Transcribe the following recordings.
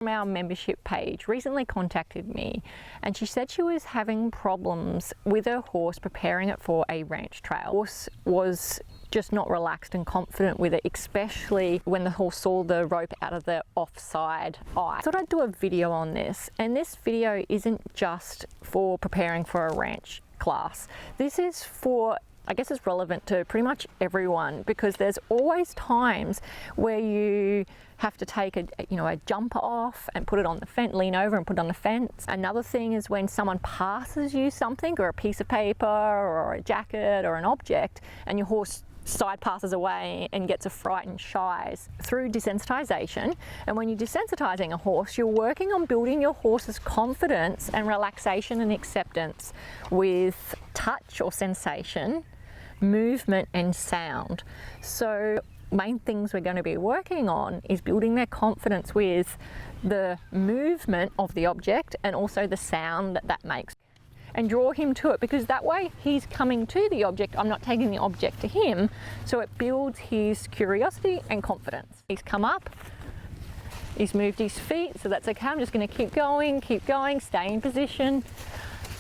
from our membership page recently contacted me, and she said she was having problems with her horse preparing it for a ranch trail. The horse was just not relaxed and confident with it, especially when the horse saw the rope out of the offside eye. I thought I'd do a video on this, and this video isn't just for preparing for a ranch class. This is for, I guess it's relevant to pretty much everyone, because there's always times where you have to take a jumper off and put it on the fence, lean over and put it on the fence. Another thing is when someone passes you something, or a piece of paper or a jacket or an object, and your horse side passes away and gets a fright and shies. Through desensitization, and when you're desensitizing a horse, you're working on building your horse's confidence and relaxation and acceptance with touch or sensation, movement and sound. So main things we're going to be working on is building their confidence with the movement of the object and also the sound that that makes, and draw him to it, because that way he's coming to the object, I'm not taking the object to him, so it builds his curiosity and confidence. He's come up, he's moved his feet, so that's okay. I'm just going to keep going, stay in position,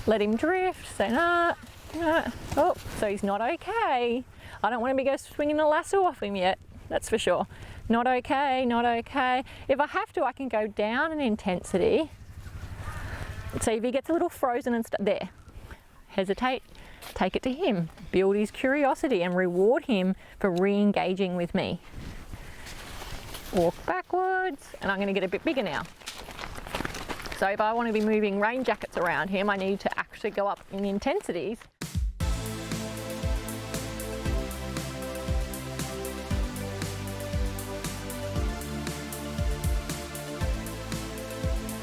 let him drift, say nah. Oh, so he's not okay. I don't want to go swinging a lasso off him yet, that's for sure. Not okay, not okay. If I have to, I can go down in intensity. So if he gets a little frozen and there, hesitate, take it to him, build his curiosity and reward him for re-engaging with me. Walk backwards, and I'm going to get a bit bigger now. So if I want to be moving rain jackets around him, I need to actually go up in intensities.